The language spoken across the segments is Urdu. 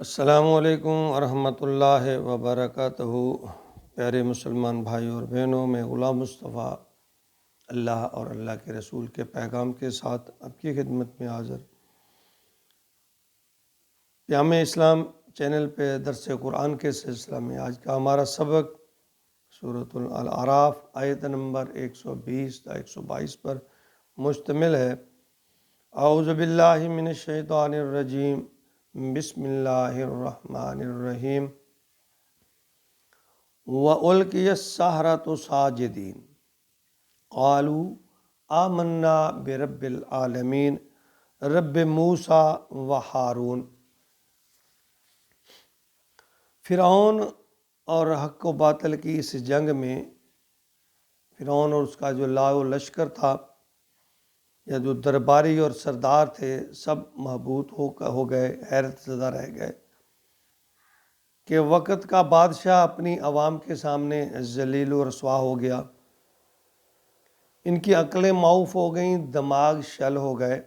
السلام علیکم ورحمۃ اللہ وبرکاتہ۔ پیارے مسلمان بھائی اور بہنوں، میں غلام مصطفیٰ اللہ اور اللہ کے رسول کے پیغام کے ساتھ آپ کی خدمت میں حاضر۔ پیام اسلام چینل پہ درس قرآن کے سلسلہ میں آج کا ہمارا سبق سورۃ الاعراف آیت نمبر 120 تا 122 پر مشتمل ہے۔ اعوذ باللہ من الشیطان الرجیم، بسم اللہ الرحمن الرحیم۔ وَأُلْقِيَ السَّحَرَةُ سَاجِدِينَ قَالُوا آمَنَّا بِرَبِّ الْعَالَمِينَ رَبِّ مُوسَىٰ وَہارون۔ فرعون اور حق و باطل کی اس جنگ میں فرعون اور اس کا جو لاؤ و لشکر تھا یا جو درباری اور سردار تھے، سب محبوط ہو گئے، حیرت زدہ رہ گئے کہ وقت کا بادشاہ اپنی عوام کے سامنے ذلیل و رسوا ہو گیا۔ ان کی عقلیں معاف ہو گئیں، دماغ شل ہو گئے۔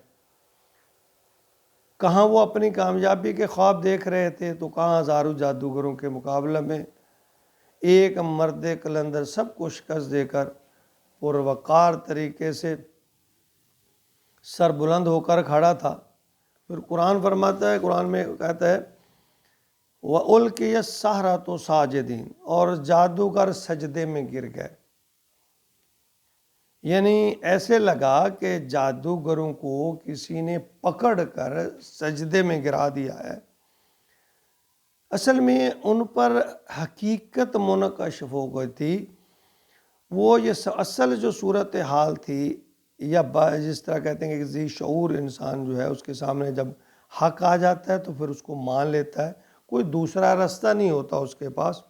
کہاں وہ اپنی کامیابی کے خواب دیکھ رہے تھے تو کہاں ہزاروں جادوگروں کے مقابلے میں ایک مرد قلندر سب کو شکست دے کر پروقار طریقے سے سر بلند ہو کر کھڑا تھا۔ پھر قرآن فرماتا ہے، قرآن میں کہتا ہے وَأُلْقِيَ السَّحَرَةُ سَاجِدِينَ، اور جادوگر سجدے میں گر گئے۔ یعنی ایسے لگا کہ جادوگروں کو کسی نے پکڑ کر سجدے میں گرا دیا ہے۔ اصل میں ان پر حقیقت منکشف ہو گئی تھی۔ وہ یہ اصل جو صورتحال تھی، یا جس طرح کہتے ہیں کہ ذی شعور انسان جو ہے، اس کے سامنے جب حق آ جاتا ہے تو پھر اس کو مان لیتا ہے، کوئی دوسرا راستہ نہیں ہوتا اس کے پاس۔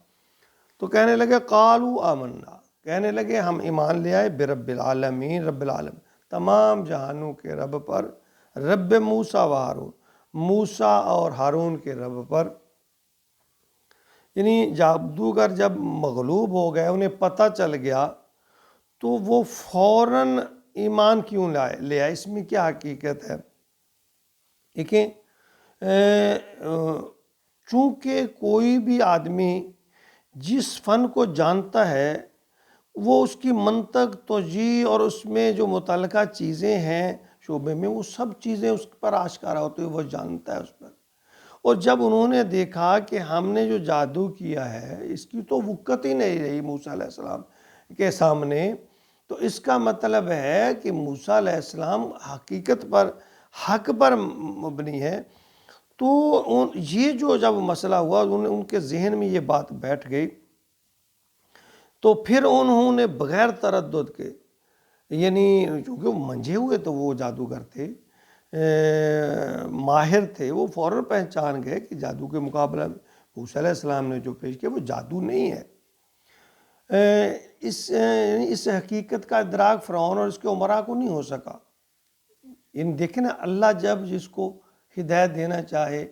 تو کہنے لگے قالوا آمنا، کہنے لگے ہم ایمان لے آئے برب العالمین، رب العالم، تمام جہانوں کے رب پر، رب موسیٰ و ہارون، موسیٰ اور ہارون کے رب پر۔ یعنی جادوگر جب مغلوب ہو گئے، انہیں پتہ چل گیا، تو وہ فوراً ایمان کیوں لے آئے؟ اس میں کیا حقیقت ہے؟ دیکھیں، چونکہ کوئی بھی آدمی جس فن کو جانتا ہے، وہ اس کی منطق، توجیہ اور اس میں جو متعلقہ چیزیں ہیں شعبے میں، وہ سب چیزیں اس پر آشکارا ہوتی ہیں، وہ جانتا ہے اس پر۔ اور جب انہوں نے دیکھا کہ ہم نے جو جادو کیا ہے اس کی تو وقت ہی نہیں رہی موسیٰ علیہ السلام کے سامنے، تو اس کا مطلب ہے کہ موسیٰ علیہ السلام حقیقت پر، حق پر مبنی ہے۔ تو یہ جو جب مسئلہ ہوا، ان کے ذہن میں یہ بات بیٹھ گئی، تو پھر انہوں نے بغیر تردد کے، یعنی چونکہ وہ منجھے ہوئے تو وہ جادوگر تھے، ماہر تھے، وہ فوراً پہچان گئے کہ جادو کے مقابلہ میں موسیٰ علیہ السلام نے جو پیش کیا وہ جادو نہیں ہے۔ اس حقیقت کا ادراک فرعون اور اس کے امراء کو نہیں ہو سکا۔ دیکھیں نا، اللہ جب جس کو ہدایت دینا چاہے،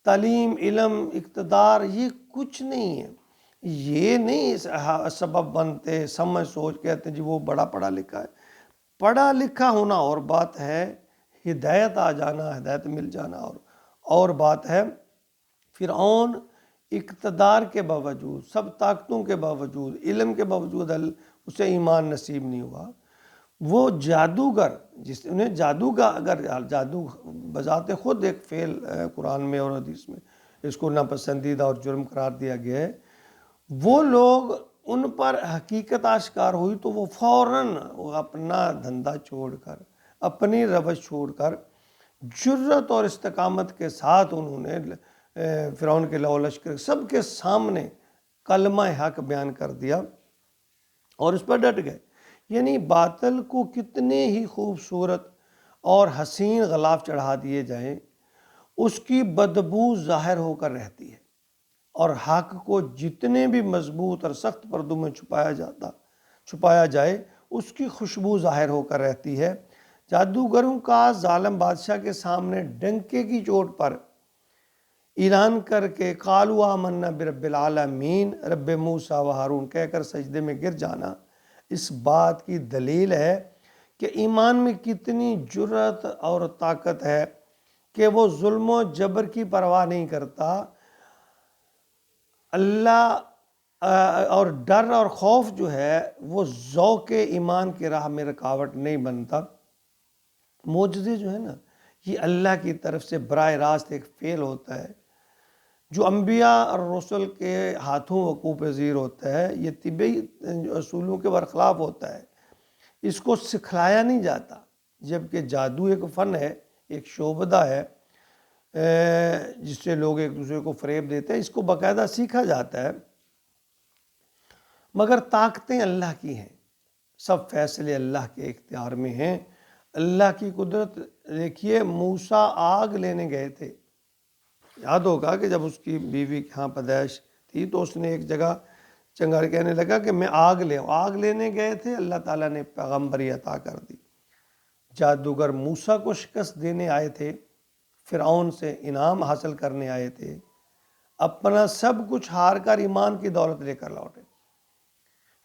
تعلیم، علم، اقتدار، یہ کچھ نہیں ہے، یہ نہیں سبب بنتے، سمجھ سوچ کہتے ہیں جی وہ بڑا پڑھا لکھا ہے۔ پڑھا لکھا ہونا اور بات ہے، ہدایت آ جانا، ہدایت مل جانا اور بات ہے۔ فرعون اقتدار کے باوجود، سب طاقتوں کے باوجود، علم کے باوجود اسے ایمان نصیب نہیں ہوا۔ وہ جادوگر، انہیں جادو کا، اگر جادو بذات خود ایک فعل قرآن میں اور حدیث میں اس کو ناپسندیدہ اور جرم قرار دیا گیا ہے، وہ لوگ ان پر حقیقت آشکار ہوئی تو وہ فوراً اپنا دھندا چھوڑ کر، اپنی روش چھوڑ کر، جرت اور استقامت کے ساتھ انہوں نے فرعون کے لاؤ لشکر سب کے سامنے کلمہ حق بیان کر دیا اور اس پر ڈٹ گئے۔ یعنی باطل کو کتنے ہی خوبصورت اور حسین غلاف چڑھا دیے جائیں، اس کی بدبو ظاہر ہو کر رہتی ہے، اور حق کو جتنے بھی مضبوط اور سخت پردوں میں چھپایا جائے، اس کی خوشبو ظاہر ہو کر رہتی ہے۔ جادوگروں کا ظالم بادشاہ کے سامنے ڈنکے کی چوٹ پر اعلان کر کے قالوا آمنا برب العالمین رب موسیٰ و ہارون کہہ کر سجدے میں گر جانا، اس بات کی دلیل ہے کہ ایمان میں کتنی جرت اور طاقت ہے کہ وہ ظلم و جبر کی پرواہ نہیں کرتا، اللہ اور ڈر اور خوف جو ہے وہ ذوق ایمان کی راہ میں رکاوٹ نہیں بنتا۔ معجزے جو ہے نا یہ اللہ کی طرف سے براہ راست ایک فعل ہوتا ہے جو انبیاء اور رسل کے ہاتھوں وقوع پذیر ہوتا ہے، یہ طبعی اصولوں کے برخلاف ہوتا ہے، اس کو سکھلایا نہیں جاتا، جبکہ جادو ایک فن ہے، ایک شعبدہ ہے جس سے لوگ ایک دوسرے کو فریب دیتے ہیں، اس کو باقاعدہ سیکھا جاتا ہے، مگر طاقتیں اللہ کی ہیں، سب فیصلے اللہ کے اختیار میں ہیں۔ اللہ کی قدرت دیکھیے، موسیٰ آگ لینے گئے تھے، یاد ہوگا کہ جب اس کی بیوی کے ہاں پیدائش تھی تو اس نے ایک جگہ چنگار کہنے لگا کہ میں آگ لے آگ لینے گئے تھے، اللہ تعالیٰ نے پیغمبری عطا کر دی۔ جادوگر موسیٰ کو شکست دینے آئے تھے، فرعون سے انعام حاصل کرنے آئے تھے، اپنا سب کچھ ہار کر ایمان کی دولت لے کر لوٹے۔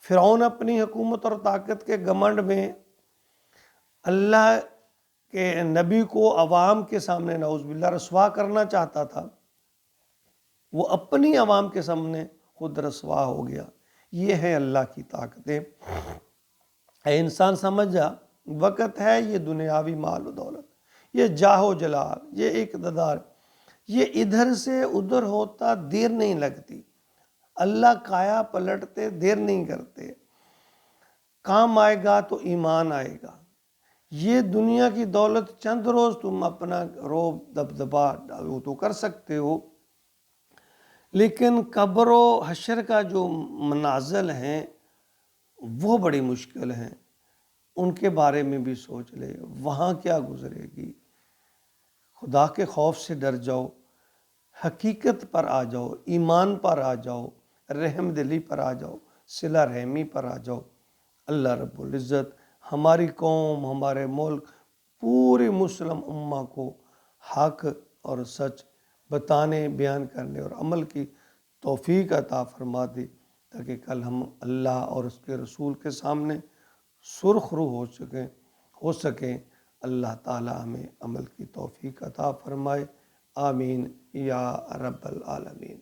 فرعون اپنی حکومت اور طاقت کے گھمنڈ میں اللہ کہ نبی کو عوام کے سامنے نعوذ باللہ رسوا کرنا چاہتا تھا، وہ اپنی عوام کے سامنے خود رسوا ہو گیا۔ یہ ہے اللہ کی طاقتیں۔ اے انسان سمجھ جا، وقت ہے یہ دنیاوی مال و دولت، یہ جاہ و جلال، یہ اقتدار، یہ ادھر سے ادھر ہوتا دیر نہیں لگتی، اللہ کایا پلٹتے دیر نہیں کرتے، کام آئے گا تو ایمان آئے گا۔ یہ دنیا کی دولت چند روز تم اپنا روب دبدبا ڈالو تو کر سکتے ہو، لیکن قبر و حشر کا جو منازل ہیں وہ بڑی مشکل ہیں، ان کے بارے میں بھی سوچ لے، وہاں کیا گزرے گی۔ خدا کے خوف سے ڈر جاؤ، حقیقت پر آ جاؤ، ایمان پر آ جاؤ، رحم دلی پر آ جاؤ، صلہ رحمی پر آ جاؤ۔ اللہ رب العزت ہماری قوم، ہمارے ملک، پوری مسلم امہ کو حق اور سچ بتانے، بیان کرنے اور عمل کی توفیق عطا فرما دے، تاکہ کل ہم اللہ اور اس کے رسول کے سامنے سرخ رو ہو سکیں۔ اللہ تعالی ہمیں عمل کی توفیق عطا فرمائے، آمین یا رب العالمین۔